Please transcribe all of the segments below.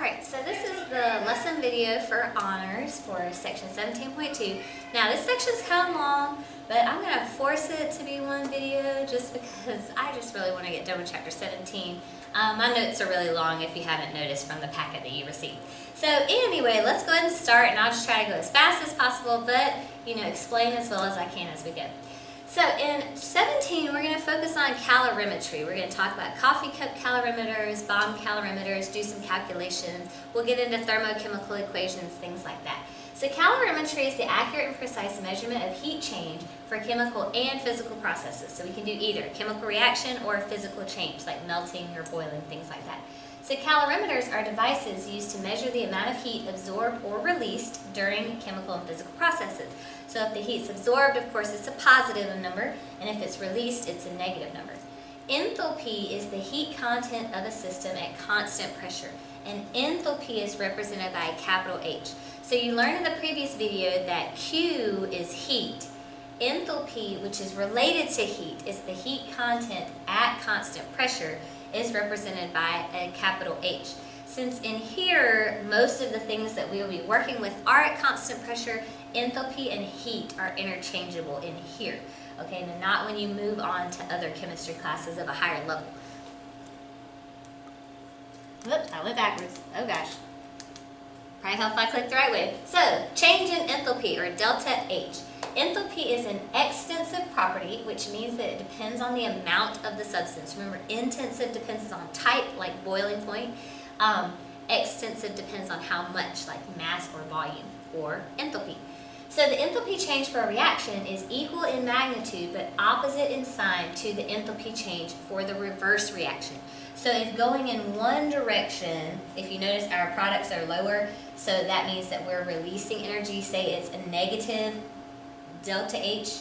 Alright, so this is the lesson video for honors for section 17.2. Now this section is kind of long, but I'm going to force it to be one video just because I just really want to get done with chapter 17. My notes are really long if you haven't noticed from the packet that you received. So anyway, let's go ahead and start, and I'll just try to go as fast as possible, but explain as well as I can as we go. So in 17, we're going to focus on calorimetry. We're going to talk about coffee cup calorimeters, bomb calorimeters, do some calculations. We'll get into thermochemical equations, things like that. So calorimetry is the accurate and precise measurement of heat change for chemical and physical processes. So we can do either chemical reaction or physical change, like melting or boiling, things like that. So calorimeters are devices used to measure the amount of heat absorbed or released during chemical and physical processes. So if the heat's absorbed, of course, it's a positive number, and if it's released, it's a negative number. Enthalpy is the heat content of a system at constant pressure, and enthalpy is represented by a capital H. So you learned in the previous video that Q is heat. Enthalpy, which is related to heat, is the heat content at constant pressure, is represented by a capital H. Since in here, most of the things that we will be working with are at constant pressure, enthalpy and heat are interchangeable in here. Okay, and not when you move on to other chemistry classes of a higher level. Whoops, I went backwards. Oh gosh. Probably help if I click the right way. So, change in enthalpy, or delta H. Enthalpy is an extensive property, which means that it depends on the amount of the substance. Remember, intensive depends on type, like boiling point. Extensive depends on how much, like mass or volume, or enthalpy. So the enthalpy change for a reaction is equal in magnitude, but opposite in sign to the enthalpy change for the reverse reaction. So if going in one direction, if you notice our products are lower, so that means that we're releasing energy. Say it's a negative delta H,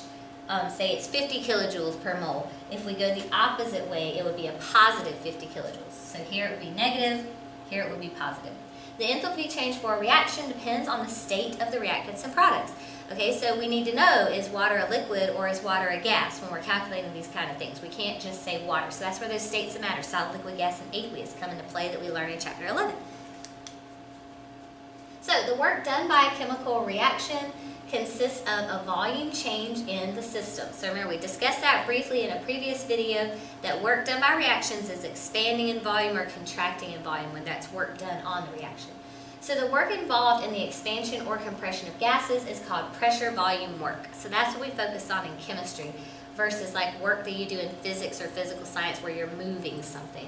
say it's 50 kilojoules per mole. If we go the opposite way, it would be a positive 50 kilojoules. So here it would be negative, here it would be positive. The enthalpy change for a reaction depends on the state of the reactants and products. Okay, so we need to know, is water a liquid or is water a gas when we're calculating these kind of things? We can't just say water. So that's where those states that matter, solid, liquid, gas, and aqueous, come into play that we learn in chapter 11. So the work done by a chemical reaction consists of a volume change in the system. So remember, we discussed that briefly in a previous video, that work done by reactions is expanding in volume or contracting in volume when that's work done on the reaction. So the work involved in the expansion or compression of gases is called pressure volume work. So that's what we focus on in chemistry versus like work that you do in physics or physical science where you're moving something.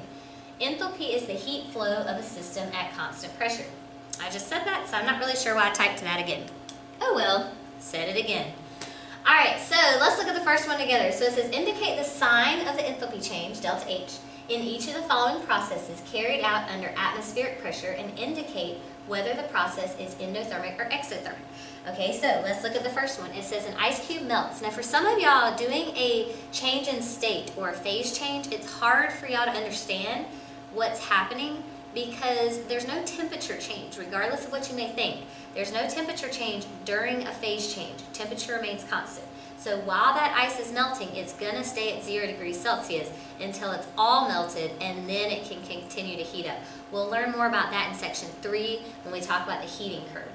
Enthalpy is the heat flow of a system at constant pressure. I just said that, so I'm not really sure why I typed that again. Oh well, said it again. Alright, so let's look at the first one together. So it says, indicate the sign of the enthalpy change, delta H, in each of the following processes carried out under atmospheric pressure, and indicate whether the process is endothermic or exothermic. Okay, so let's look at the first one. It says an ice cube melts. Now for some of y'all, doing a change in state or a phase change, it's hard for y'all to understand what's happening because there's no temperature change, regardless of what you may think. There's no temperature change during a phase change. Temperature remains constant. So while that ice is melting, it's going to stay at 0 degrees Celsius until it's all melted, and then it can continue to heat up. We'll learn more about that in section 3 when we talk about the heating curve.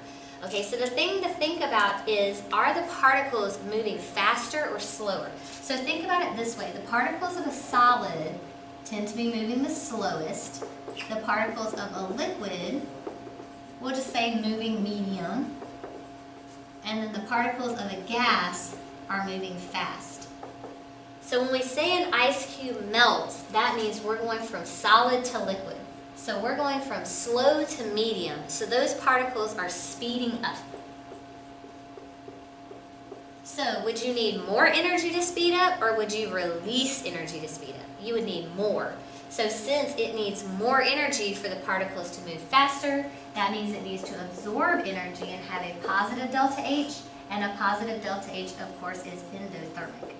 Okay, so the thing to think about is, are the particles moving faster or slower? So think about it this way. The particles of a solid tend to be moving the slowest. The particles of a liquid, we'll just say moving medium. And then the particles of a gas are moving fast. So when we say an ice cube melts, that means we're going from solid to liquid. So we're going from slow to medium. So those particles are speeding up. So would you need more energy to speed up, or would you release energy to speed up? You would need more. So since it needs more energy for the particles to move faster, that means it needs to absorb energy and have a positive delta H, and a positive delta H, of course, is endothermic.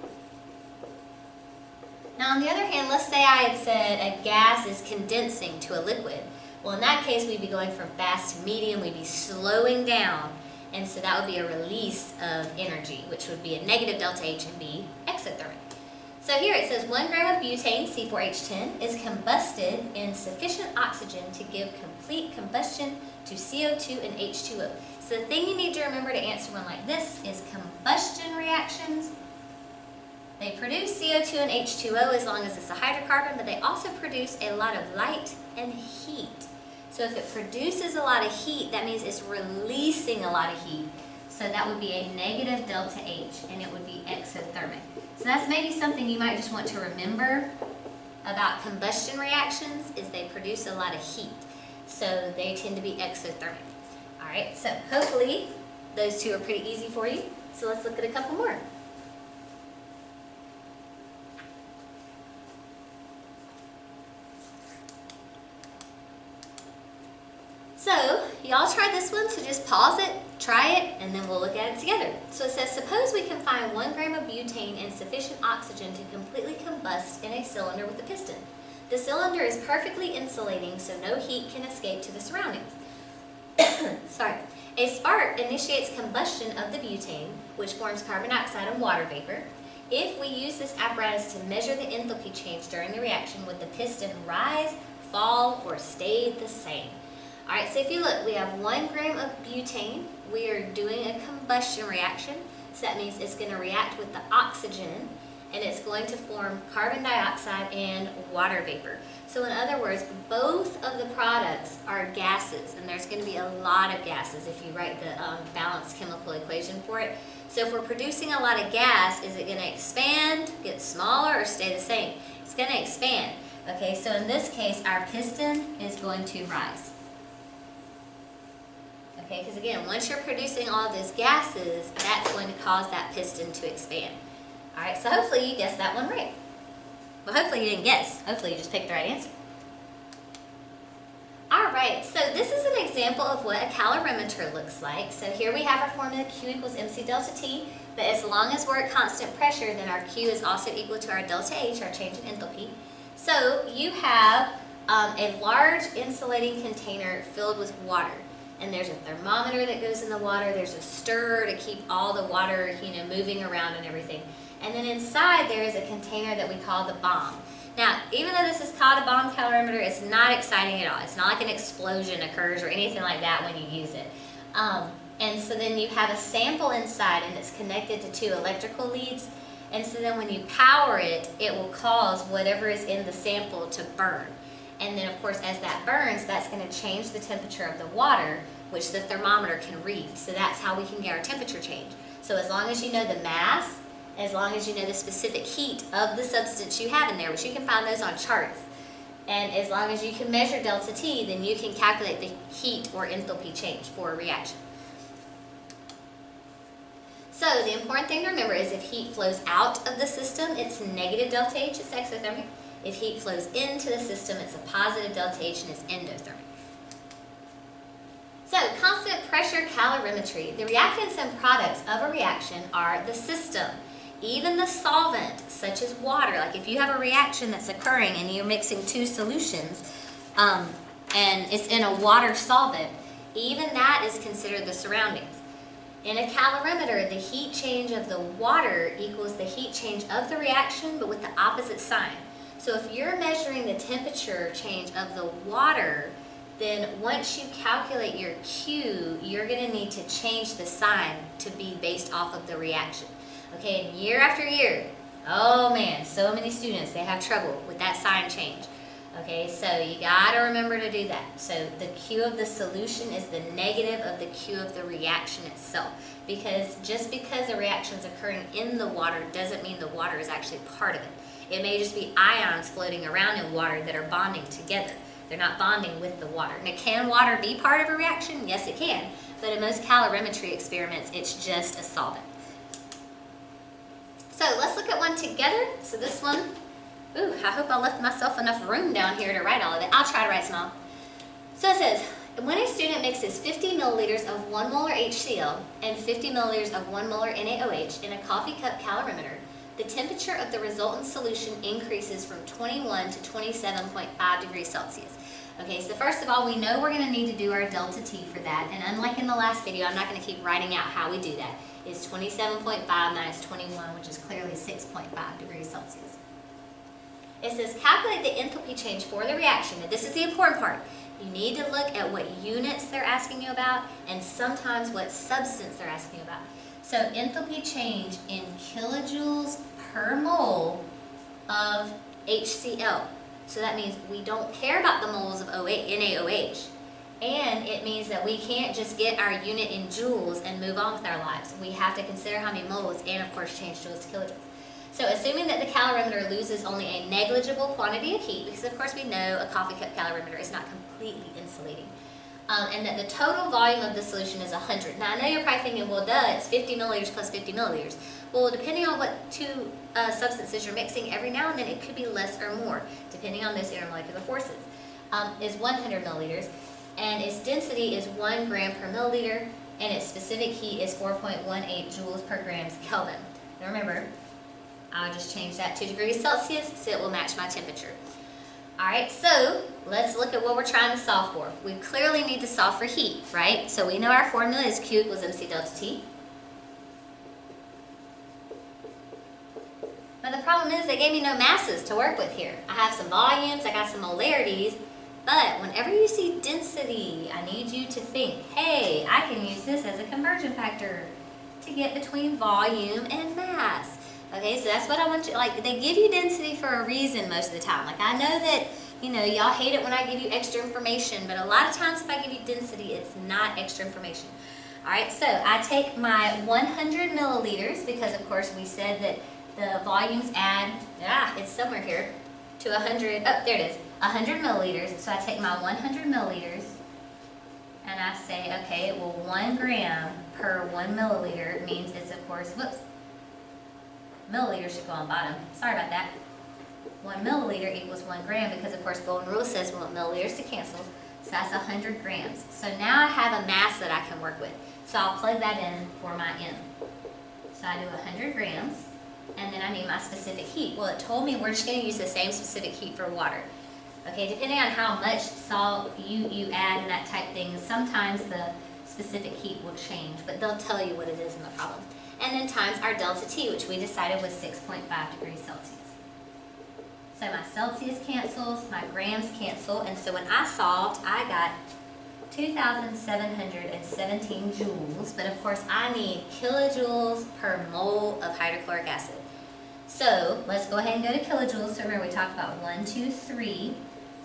Now on the other hand, let's say I had said a gas is condensing to a liquid. Well, in that case, we'd be going from fast to medium, we'd be slowing down, and so that would be a release of energy, which would be a negative delta H and be exothermic. So here it says 1 gram of butane, C4H10, is combusted in sufficient oxygen to give complete combustion to CO2 and H2O. So the thing you need to remember to answer one like this is combustion reactions. They produce CO2 and H2O as long as it's a hydrocarbon, but they also produce a lot of light and heat. So if it produces a lot of heat, that means it's releasing a lot of heat. So that would be a negative delta H, and it would be exothermic. So that's maybe something you might just want to remember about combustion reactions, is they produce a lot of heat. So they tend to be exothermic. All right, so hopefully those two are pretty easy for you. So let's look at a couple more. So, y'all tried this one, so just pause it, try it, and then we'll look at it together. So it says, suppose we can find 1 gram of butane and sufficient oxygen to completely combust in a cylinder with a piston. The cylinder is perfectly insulating, so no heat can escape to the surroundings. Sorry. A spark initiates combustion of the butane, which forms carbon dioxide and water vapor. If we use this apparatus to measure the enthalpy change during the reaction, would the piston rise, fall, or stay the same? Alright, so if you look, we have 1 gram of butane. We are doing a combustion reaction, so that means it's going to react with the oxygen, and it's going to form carbon dioxide and water vapor. So in other words, both of the products are gases, and there's going to be a lot of gases if you write the balanced chemical equation for it. So if we're producing a lot of gas, is it going to expand, get smaller, or stay the same? It's going to expand. Okay, so in this case, our piston is going to rise. Okay, because again, once you're producing all of those gases, that's going to cause that piston to expand. Alright, so hopefully you guessed that one right. Well, hopefully you didn't guess. Hopefully you just picked the right answer. Alright, so this is an example of what a calorimeter looks like. So here we have our formula Q equals MC delta T, but as long as we're at constant pressure, then our Q is also equal to our delta H, our change in enthalpy. So you have a large insulating container filled with water. And there's a thermometer that goes in the water. There's a stirrer to keep all the water, moving around and everything. And then inside there is a container that we call the bomb. Now, even though this is called a bomb calorimeter, it's not exciting at all. It's not like an explosion occurs or anything like that when you use it. And so then you have a sample inside, and it's connected to 2 electrical leads. And so then when you power it, it will cause whatever is in the sample to burn. And then, of course, as that burns, that's going to change the temperature of the water, which the thermometer can read. So that's how we can get our temperature change. So as long as you know the mass, as long as you know the specific heat of the substance you have in there, which you can find those on charts, and as long as you can measure delta T, then you can calculate the heat or enthalpy change for a reaction. So the important thing to remember is if heat flows out of the system, it's negative delta H, it's exothermic. If heat flows into the system, it's a positive delta H, and it's endothermic. So, constant pressure calorimetry. The reactants and products of a reaction are the system. Even the solvent, such as water, like if you have a reaction that's occurring and you're mixing 2 solutions, and it's in a water solvent, even that is considered the surroundings. In a calorimeter, the heat change of the water equals the heat change of the reaction, but with the opposite sign. So if you're measuring the temperature change of the water, then once you calculate your Q, you're going to need to change the sign to be based off of the reaction. Okay, and year after year, oh man, so many students, they have trouble with that sign change. Okay, so you got to remember to do that. So the Q of the solution is the negative of the Q of the reaction itself. Because just because a reaction is occurring in the water doesn't mean the water is actually part of it. It may just be ions floating around in water that are bonding together. They're not bonding with the water. Now, can water be part of a reaction? Yes, it can. But in most calorimetry experiments, it's just a solvent. So let's look at one together. So this one, ooh, I hope I left myself enough room down here to write all of it. I'll try to write small. So it says, when a student mixes 50 milliliters of 1 molar HCl and 50 milliliters of 1 molar NaOH in a coffee cup calorimeter, the temperature of the resultant solution increases from 21 to 27.5 degrees Celsius. Okay, so first of all, we know we're going to need to do our delta T for that, and unlike in the last video, I'm not going to keep writing out how we do that. It's 27.5 minus 21, which is clearly 6.5 degrees Celsius. It says calculate the enthalpy change for the reaction. Now, this is the important part. You need to look at what units they're asking you about and sometimes what substance they're asking you about. So enthalpy change in kilojoules per mole of HCl. So that means we don't care about the moles of NaOH. And it means that we can't just get our unit in joules and move on with our lives. We have to consider how many moles and, of course, change joules to kilojoules. So assuming that the calorimeter loses only a negligible quantity of heat, because of course we know a coffee cup calorimeter is not completely insulating, and that the total volume of the solution is 100. Now I know you're probably thinking, well duh, it's 50 milliliters plus 50 milliliters. Well, depending on what two substances you're mixing, every now and then it could be less or more, depending on those intermolecular forces, is 100 milliliters, and its density is 1 gram per milliliter, and its specific heat is 4.18 joules per grams Kelvin. Now remember, I'll just change that to degrees Celsius so it will match my temperature. Alright, so let's look at what we're trying to solve for. We clearly need to solve for heat, right? So we know our formula is Q equals MC delta T. But the problem is they gave me no masses to work with here. I have some volumes, I got some molarities, but whenever you see density, I need you to think, hey, I can use this as a conversion factor to get between volume and mass. Okay, so that's what I want you, like, they give you density for a reason most of the time. Like, I know that, you know, y'all hate it when I give you extra information, but a lot of times if I give you density, it's not extra information. All right, so I take my 100 milliliters, because of course we said that the volumes add, it's somewhere here, to 100, oh, there it is, 100 milliliters. So I take my 100 milliliters, and I say, okay, well, 1 gram per 1 milliliter means it's, of course, whoops, milliliters should go on bottom. Sorry about that. 1 milliliter equals 1 gram because, of course, golden rule says we want milliliters to cancel. So that's 100 grams. So now I have a mass that I can work with. So I'll plug that in for my M. So I do 100 grams, and then I need my specific heat. Well, it told me we're just going to use the same specific heat for water. Okay, depending on how much salt you add and that type thing, sometimes the specific heat will change, but they'll tell you what it is in the problem. And then times our delta T, which we decided was 6.5 degrees Celsius. So my Celsius cancels, my grams cancel, and so when I solved, I got 2,717 joules, but of course I need kilojoules per mole of hydrochloric acid. So let's go ahead and go to kilojoules. So remember we talked about 1, 2, 3,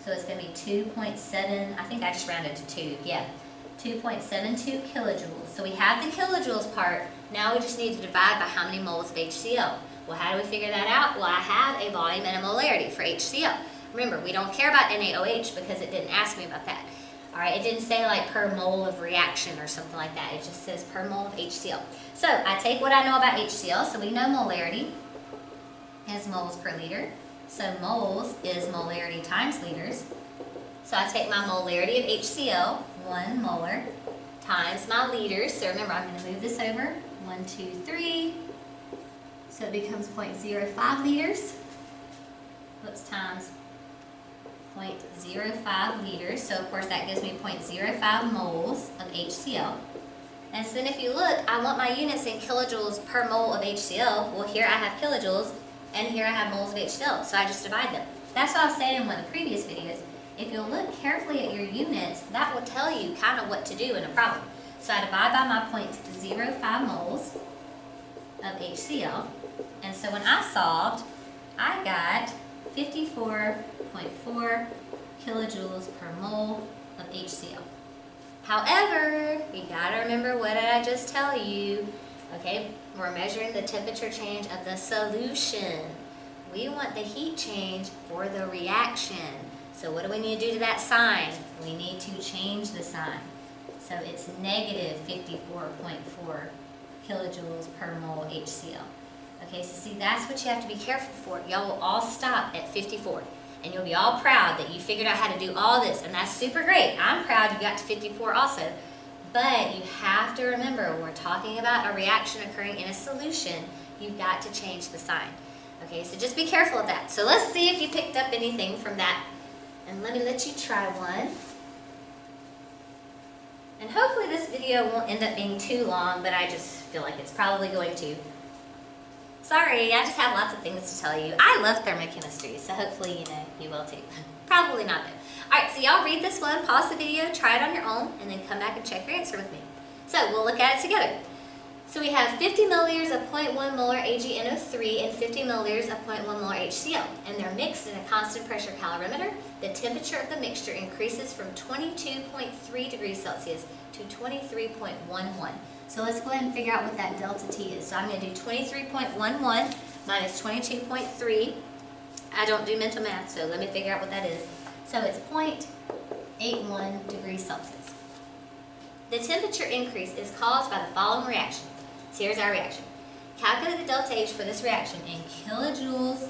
so it's going to be 2.7, I think I just rounded to 2, yeah. 2.72 kilojoules. So we have the kilojoules part. Now we just need to divide by how many moles of HCl. Well, how do we figure that out? Well, I have a volume and a molarity for HCl. Remember, we don't care about NaOH because it didn't ask me about that. All right, it didn't say like per mole of reaction or something like that. It just says per mole of HCl. So I take what I know about HCl. So we know molarity is moles per liter. So moles is molarity times liters. So I take my molarity of HCl, 1 molar, times my liters. So remember, I'm going to move this over. 1, 2, 3. So it becomes 0.05 liters. Whoops, times 0.05 liters. So of course that gives me 0.05 moles of HCl. And so then if you look, I want my units in kilojoules per mole of HCl. Well, here I have kilojoules, and here I have moles of HCl. So I just divide them. That's what I was saying in one of the previous videos. If you'll look carefully at your units, that will tell you kind of what to do in a problem. So I divide by my 0.05 moles of HCl. And so when I solved, I got 54.4 kilojoules per mole of HCl. However, you gotta remember, what did I just tell you? Okay, we're measuring the temperature change of the solution. We want the heat change for the reaction. So what do we need to do to that sign? We need to change the sign. So it's negative 54.4 kilojoules per mole HCl. Okay, so see, that's what you have to be careful for. Y'all will all stop at 54. And you'll be all proud that you figured out how to do all this. And that's super great. I'm proud you got to 54 also. But you have to remember, when we're talking about a reaction occurring in a solution, you've got to change the sign. Okay, so just be careful of that. So let's see if you picked up anything from that And let me let you try one. And hopefully this video won't end up being too long, but I just feel like it's probably going to. Sorry, I just have lots of things to tell you. I love thermochemistry, so hopefully you will too. Probably not though. Alright, so y'all read this one, pause the video, try it on your own, and then come back and check your answer with me. So we'll look at it together. So we have 50 milliliters of 0.1 molar AgNO3 and 50 milliliters of 0.1 molar HCl, and they're mixed in a constant pressure calorimeter. The temperature of the mixture increases from 22.3 degrees Celsius to 23.11. So let's go ahead and figure out what that delta T is. So I'm going to do 23.11 minus 22.3. I don't do mental math, so let me figure out what that is. So it's 0.81 degrees Celsius. The temperature increase is caused by the following reaction. So here's our reaction. Calculate the delta H for this reaction in kilojoules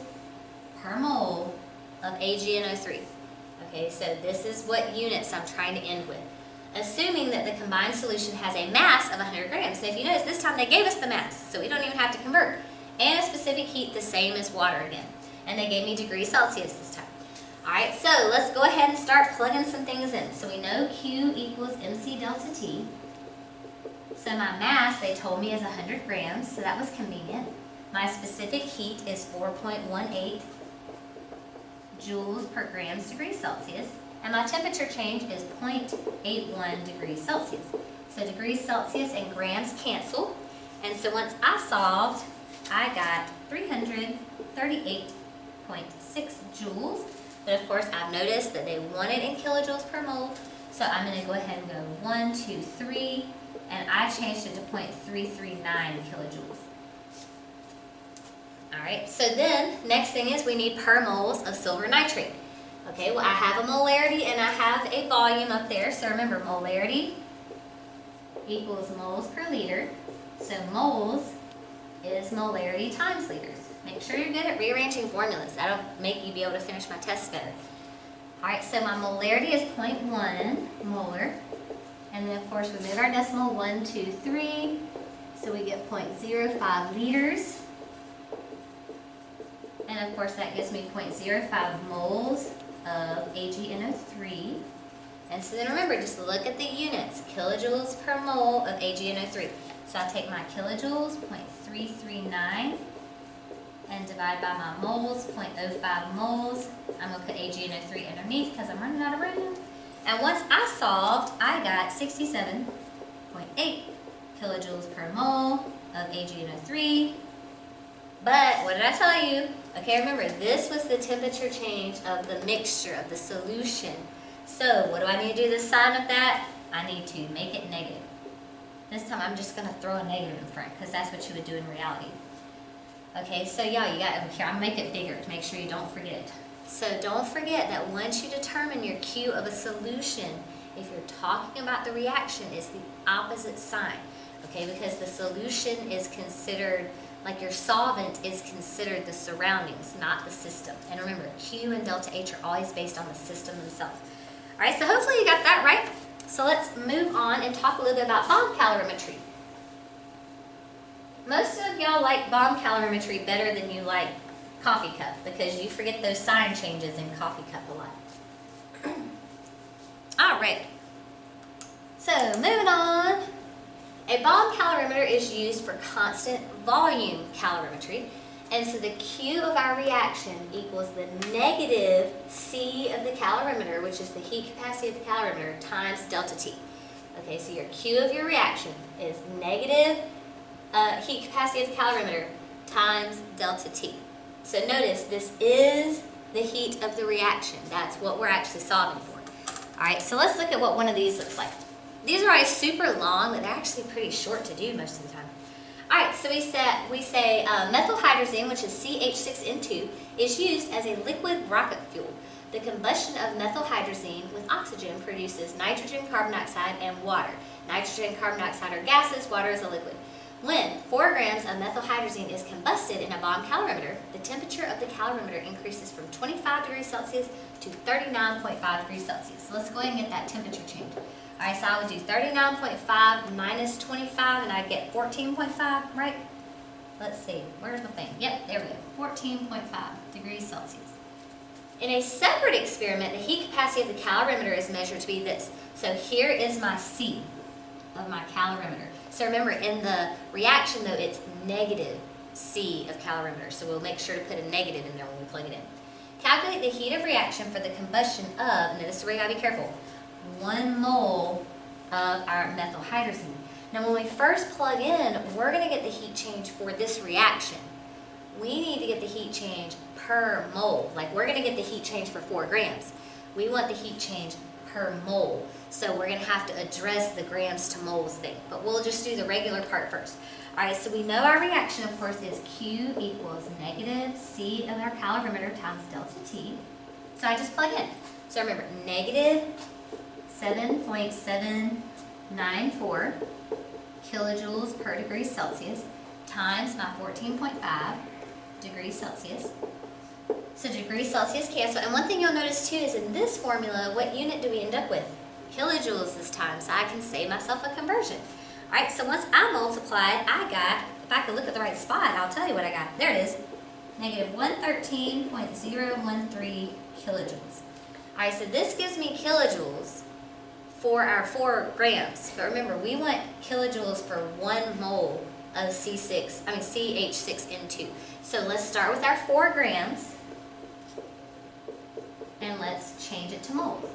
per mole of AgNO3. Okay, so this is what units I'm trying to end with. Assuming that the combined solution has a mass of 100 grams. Now if you notice, this time they gave us the mass, so we don't even have to convert. And a specific heat the same as water again. And they gave me degrees Celsius this time. Alright, so let's go ahead and start plugging some things in. So we know Q equals MC delta T. So my mass, they told me, is 100 grams, so that was convenient. My specific heat is 4.18 joules per grams degrees Celsius. And my temperature change is 0.81 degrees Celsius. So degrees Celsius and grams cancel. And so once I solved, I got 338.6 joules. But of course, I've noticed that they want it in kilojoules per mole. So I'm going to go ahead and go 1, 2, 3. And I changed it to 0.339 kilojoules. Alright, so then, next thing is we need per moles of silver nitrate. Okay, well I have a molarity and I have a volume up there. So remember, molarity equals moles per liter. So moles is molarity times liters. Make sure you're good at rearranging formulas. That'll make you be able to finish my test better. Alright, so my molarity is 0.1 molar. And then of course we move our decimal 1, 2, 3. So we get 0.05 liters. And of course that gives me 0.05 moles of AgNO3. And so then remember, just look at the units, kilojoules per mole of AgNO3. So I'll take my kilojoules, 0.339, and divide by my moles, 0.05 moles. I'm going to put AgNO3 underneath because I'm running out of room. And once I solved, I got 67.8 kilojoules per mole of AgNO3. But what did I tell you? Okay, remember, this was the temperature change of the mixture, of the solution. So what do I need to do this sign of that? I need to make it negative. This time I'm just going to throw a negative in front because that's what you would do in reality. Okay, so y'all, you got over here. I'm going to make it bigger to make sure you don't forget. So don't forget that once you determine your Q of a solution, if you're talking about the reaction, it's the opposite sign. Okay, because the solution is considered, like your solvent is considered the surroundings, not the system. And remember, Q and delta H are always based on the system themselves. Alright, so hopefully you got that right. So let's move on and talk a little bit about bomb calorimetry. Most of y'all like bomb calorimetry better than you like coffee cup because you forget those sign changes in coffee cup a lot. Alright, so moving on. A bomb calorimeter is used for constant volume calorimetry, and so the Q of our reaction equals the negative C of the calorimeter, which is the heat capacity of the calorimeter, times delta T. Okay, so your Q of your reaction is negative heat capacity of the calorimeter times delta T. So notice, this is the heat of the reaction. That's what we're actually solving for. Alright, so let's look at what one of these looks like. These are always super long, but they're actually pretty short to do most of the time. Alright, so we say methyl hydrazine, which is CH6N2, is used as a liquid rocket fuel. The combustion of methyl hydrazine with oxygen produces nitrogen, carbon dioxide, and water. Nitrogen and carbon dioxide are gases, water is a liquid. When 4 grams of methyl hydrazine is combusted in a bomb calorimeter, the temperature of the calorimeter increases from 25 degrees Celsius to 39.5 degrees Celsius. So let's go ahead and get that temperature change. Alright, so I would do 39.5 minus 25 and I get 14.5, right? Let's see, where's the thing? Yep, there we go, 14.5 degrees Celsius. In a separate experiment, the heat capacity of the calorimeter is measured to be this. So here is my C of my calorimeter. So remember, in the reaction though, it's negative C of calorimeter. So we'll make sure to put a negative in there when we plug it in. Calculate the heat of reaction for the combustion of, now this is where you gotta be careful, 1 mole of our methyl hydrazine. Now when we first plug in, we're gonna get the heat change for this reaction. We need to get the heat change per mole. Like we're gonna get the heat change for 4 grams. We want the heat change per mole. So we're gonna have to address the grams to moles thing, but we'll just do the regular part first. All right, so we know our reaction, of course, is Q equals negative C of our calorimeter times delta T. So I just plug in. So remember, negative 7.794 kilojoules per degree Celsius times my 14.5 degrees Celsius. So degrees Celsius cancel. And one thing you'll notice too is in this formula, what unit do we end up with? Kilojoules this time, so I can save myself a conversion. All right, so once I multiplied, I got, if I could look at the right spot, I'll tell you what I got. There it is, negative 113.013 kilojoules. All right, so this gives me kilojoules for our 4 grams. But remember, we want kilojoules for 1 mole of CH6N2. So let's start with our 4 grams, and let's change it to moles.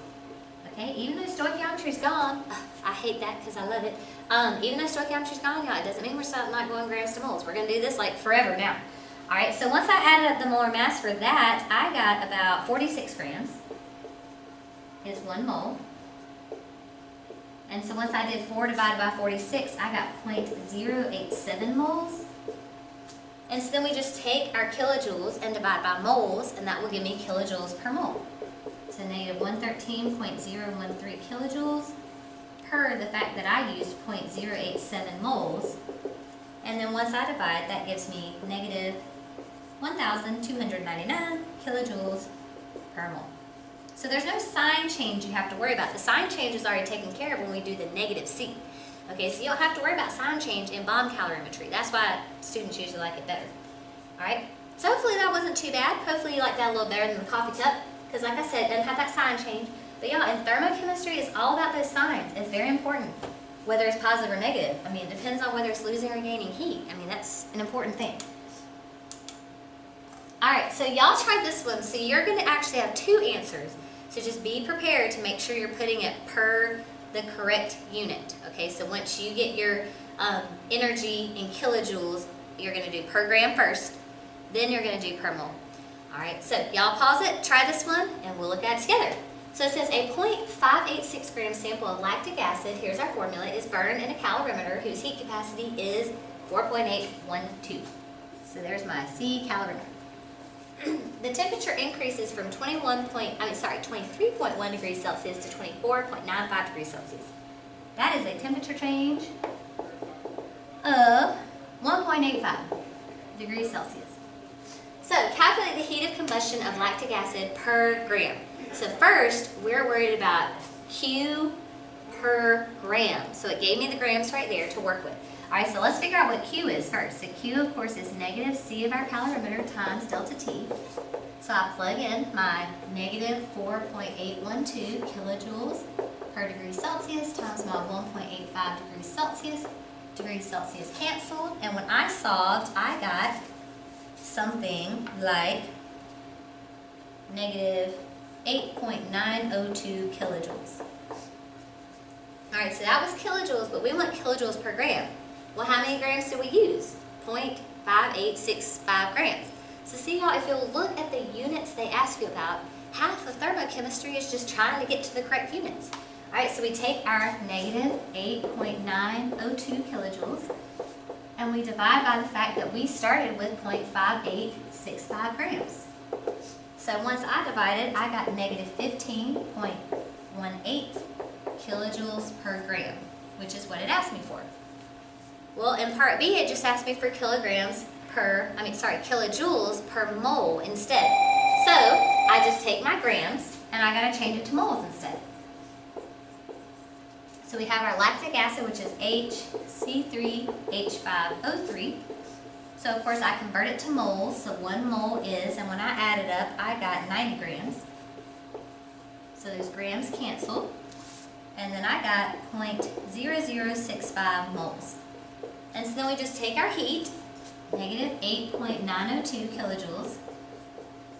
Okay, even though stoichiometry's gone, I hate that because I love it. Even though stoichiometry's gone, y'all, it doesn't mean we're not going grams to moles. We're going to do this like forever now. All right, so once I added up the molar mass for that, I got about 46 grams is 1 mole. And so once I did 4 divided by 46, I got 0.087 moles. And so then we just take our kilojoules and divide by moles, and that will give me kilojoules per mole. So negative 113.013 kilojoules per the fact that I used 0.087 moles. And then once I divide, that gives me negative 1,299 kilojoules per mole. So there's no sign change you have to worry about. The sign change is already taken care of when we do the negative C. Okay, so you don't have to worry about sign change in bomb calorimetry. That's why students usually like it better. All right, so hopefully that wasn't too bad. Hopefully you like that a little better than the coffee cup, because like I said, it doesn't have that sign change. But y'all, in thermochemistry, it's all about those signs. It's very important, whether it's positive or negative. I mean, it depends on whether it's losing or gaining heat. I mean, that's an important thing. All right, so y'all tried this one, so you're going to actually have 2 answers. So just be prepared to make sure you're putting it per the correct unit. Okay, so once you get your energy in kilojoules, you're going to do per gram first, then you're going to do per mole. All right, so y'all pause it, try this one, and we'll look at it together. So it says a 0.586 gram sample of lactic acid, here's our formula, is burned in a calorimeter whose heat capacity is 4.812. So there's my C calorimeter. The temperature increases from 23.1 degrees Celsius to 24.95 degrees Celsius. That is a temperature change of 1.85 degrees Celsius. So calculate the heat of combustion of lactic acid per gram. So first, we're worried about Q per gram. So it gave me the grams right there to work with. All right, so let's figure out what Q is first. So Q, of course, is negative C of our calorimeter times delta T. So I plug in my negative 4.812 kilojoules per degree Celsius times my 1.85 degrees Celsius. Degrees Celsius canceled, and when I solved, I got something like negative 8.902 kilojoules. All right, so that was kilojoules, but we want kilojoules per gram. Well, how many grams do we use? 0.5865 grams. So see y'all, if you'll look at the units they ask you about, half of thermochemistry is just trying to get to the correct units. All right, so we take our negative 8.902 kilojoules, and we divide by the fact that we started with 0.5865 grams. So once I divided, I got negative 15.18 kilojoules per gram, which is what it asked me for. Well, in part B, it just asked me for kilojoules per mole instead. So I just take my grams and I gotta change it to moles instead. So we have our lactic acid, which is HC3H5O3. So of course I convert it to moles. So 1 mole is, and when I add it up, I got 90 grams. So those grams cancel. And then I got 0.0065 moles. And so then we just take our heat, negative 8.902 kilojoules,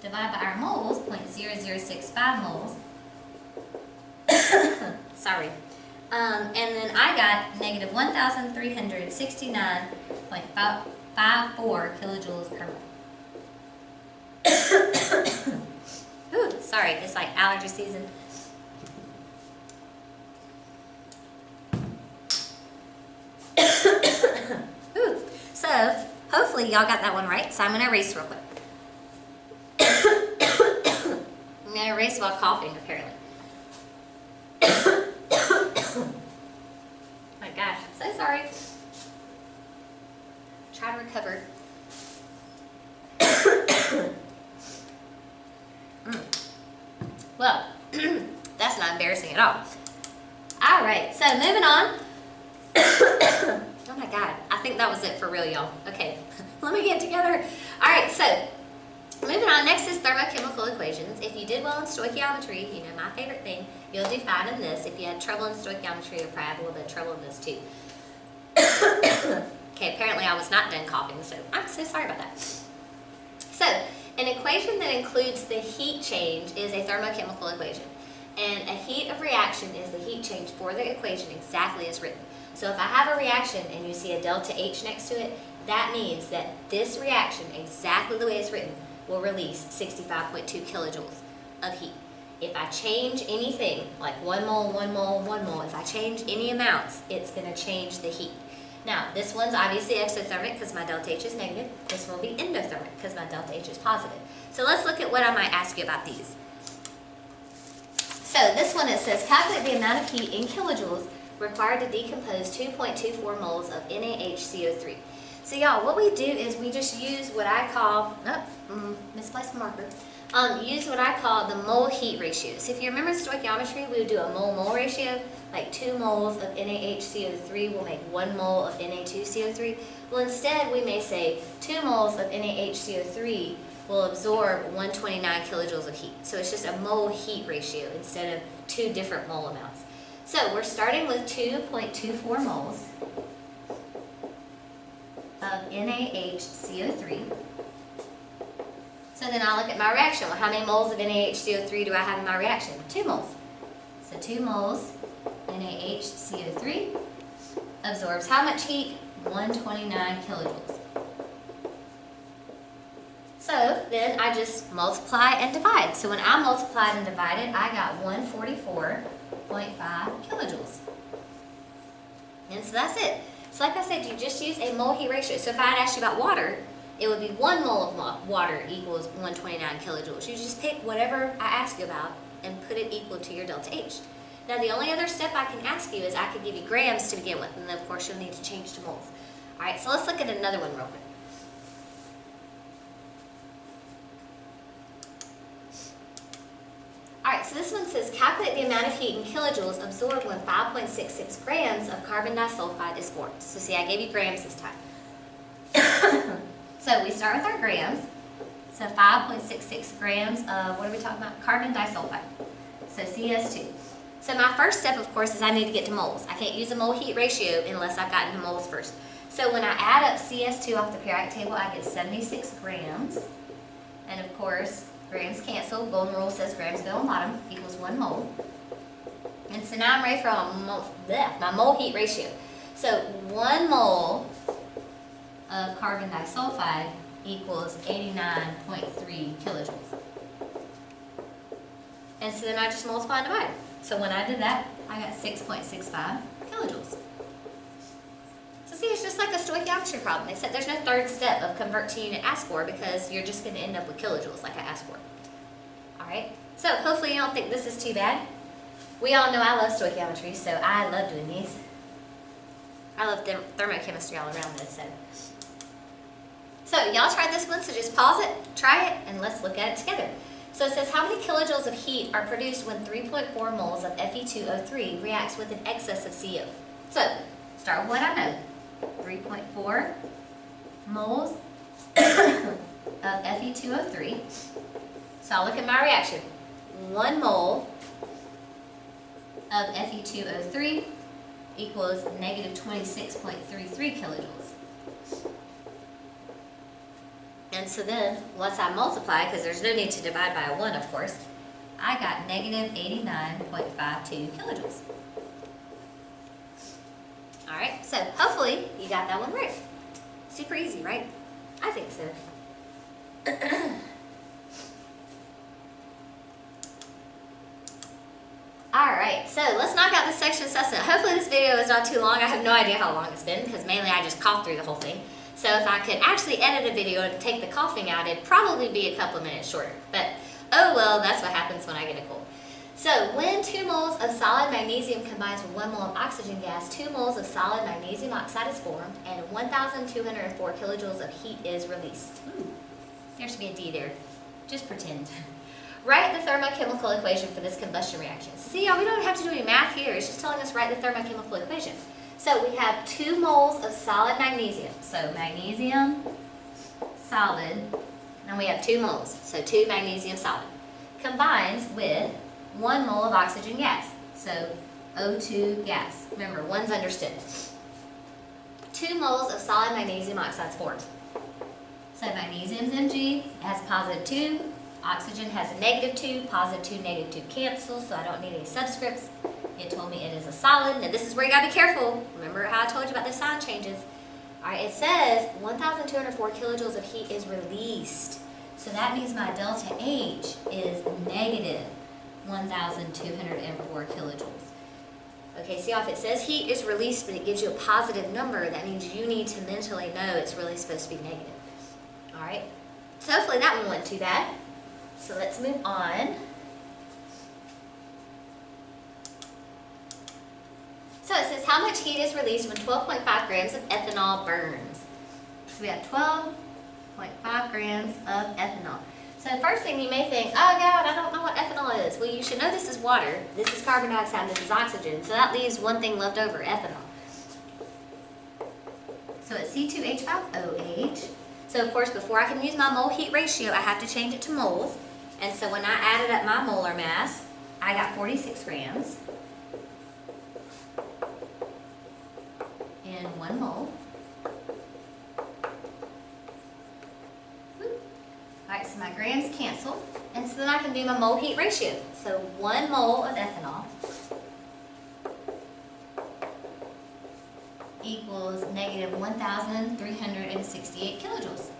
divide by our moles, 0.0065 moles. Sorry. And then I got negative 1,369.54 kilojoules per mole. Ooh, sorry, it's like allergy season. Ooh. So, hopefully y'all got that one right, so I'm going to erase real quick. I'm going to erase while coughing, apparently. My gosh, I'm so sorry. Try to recover. Well, that's not embarrassing at all. Alright, so moving on. Oh my god, I think that was it for real, y'all. Okay, let me get together. Alright, so moving on, next is thermochemical equations. If you did well in stoichiometry, you know my favorite thing, you'll do fine in this. If you had trouble in stoichiometry, you'll probably have a little bit of trouble in this too. Okay, apparently I was not done coughing, so I'm so sorry about that. So, an equation that includes the heat change is a thermochemical equation. And a heat of reaction is the heat change for the equation exactly as written. So if I have a reaction and you see a delta H next to it, that means that this reaction, exactly the way it's written, will release 65.2 kilojoules of heat. If I change anything, like 1 mole, 1 mole, 1 mole, if I change any amounts, it's going to change the heat. Now, this one's obviously exothermic because my delta H is negative. This one will be endothermic because my delta H is positive. So let's look at what I might ask you about these. So this one, it says, calculate the amount of heat in kilojoules required to decompose 2.24 moles of NaHCO3. So y'all, what we do is we just use what I call, misplaced marker, use what I call the mole heat ratio. So if you remember stoichiometry, we would do a mole-mole ratio, like 2 moles of NaHCO3 will make 1 mole of Na2CO3. Well, instead we may say 2 moles of NaHCO3 will absorb 129 kilojoules of heat. So it's just a mole heat ratio instead of 2 different mole amounts. So we're starting with 2.24 moles of NaHCO3. So then I'll look at my reaction. Well, how many moles of NaHCO3 do I have in my reaction? 2 moles. So 2 moles NaHCO3 absorbs how much heat? 129 kilojoules. So then I just multiply and divide. So when I multiplied and divided, I got 144.5 kilojoules. And so that's it. So like I said, you just use a mole heat ratio. So if I had asked you about water, it would be 1 mole of water equals 129 kilojoules. You just pick whatever I ask you about and put it equal to your delta H. Now the only other step I can ask you is I could give you grams to begin with, and then of course you'll need to change to moles. Alright, so let's look at another one real quick. Alright, so this one says, calculate the amount of heat in kilojoules absorbed when 5.66 grams of carbon disulfide is formed. So see, I gave you grams this time. So we start with our grams. So 5.66 grams of, what are we talking about? Carbon disulfide. So CS2. So my first step, of course, is I need to get to moles. I can't use a mole heat ratio unless I've gotten to moles first. So when I add up CS2 off the periodic table, I get 76 grams. And of course, grams cancel. Golden rule says grams go on bottom equals 1 mole. And so now I'm ready for my mole heat ratio. So 1 mole of carbon disulfide equals 89.3 kilojoules. And so then I just multiply and divide. So when I did that, I got 6.65 kilojoules. So see, it's just like a stoichiometry problem, except there's no third step of convert to unit asked for because you're just going to end up with kilojoules like I asked for. Alright, so hopefully you don't think this is too bad. We all know I love stoichiometry, so I love doing these. I love thermochemistry all around this. So y'all tried this one, so just pause it, try it, and let's look at it together. So it says, how many kilojoules of heat are produced when 3.4 moles of Fe2O3 reacts with an excess of CO? So, start with what I know. 3.4 moles of Fe2O3. So I'll look at my reaction. 1 mole of Fe2O3 equals negative 26.33 kilojoules. And so then, once I multiply, because there's no need to divide by a 1, of course, I got negative 89.52 kilojoules. Alright, so hopefully you got that one right. Super easy, right? I think so. Alright, so let's knock out this section assessment. Hopefully this video is not too long. I have no idea how long it's been because mainly I just coughed through the whole thing. So if I could actually edit a video and take the coughing out, it'd probably be a couple minutes shorter. But oh well, that's what happens when I get a cold. So when 2 moles of solid magnesium combines with 1 mole of oxygen gas, 2 moles of solid magnesium oxide is formed and 1,204 kilojoules of heat is released. Ooh, there should be a D there. Just pretend. Write the thermochemical equation for this combustion reaction. See, we don't have to do any math here. It's just telling us write the thermochemical equation. So we have 2 moles of solid magnesium. So magnesium solid, and we have 2 moles. So 2 magnesium solid combines with 1 mole of oxygen gas. So O2 gas. Remember, 1's understood. 2 moles of solid magnesium oxide is formed. So magnesium's Mg, it has positive 2. Oxygen has a negative 2, positive 2, negative 2 cancel, so I don't need any subscripts. It told me it is a solid. Now this is where you gotta be careful. Remember how I told you about the sign changes? Alright, it says 1,204 kilojoules of heat is released. So that means my delta H is negative 1,204 kilojoules. Okay, see how if it says heat is released but it gives you a positive number, that means you need to mentally know it's really supposed to be negative. Alright, so hopefully that one wasn't too bad. So let's move on. So it says how much heat is released when 12.5 grams of ethanol burns. So we have 12.5 grams of ethanol. So the first thing you may think, oh God, I don't know what ethanol is. Well, you should know this is water, this is carbon dioxide, this is oxygen. So that leaves one thing left over, ethanol. So it's C2H5OH. So of course, before I can use my mole heat ratio, I have to change it to moles. And so when I added up my molar mass, I got 46 grams in 1 mole. Alright, so my grams cancel. And so then I can do my mole heat ratio. So 1 mole of ethanol equals negative 1,368 kilojoules.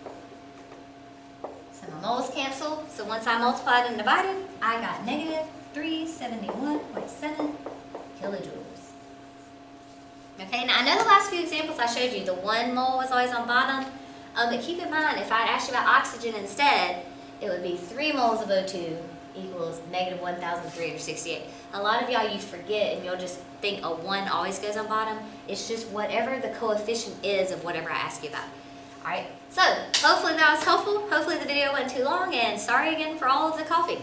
So my moles cancel. So once I multiplied and divided, I got negative 371.7 kilojoules. Okay, now I know the last few examples I showed you, the 1 mole was always on bottom. But keep in mind, if I'd asked you about oxygen instead, it would be 3 moles of O2 equals negative 1,368. A lot of y'all, you forget and you'll just think a 1 always goes on bottom. It's just whatever the coefficient is of whatever I ask you about. Alright, so hopefully that was helpful. Hopefully the video wasn't too long, and sorry again for all of the coughing.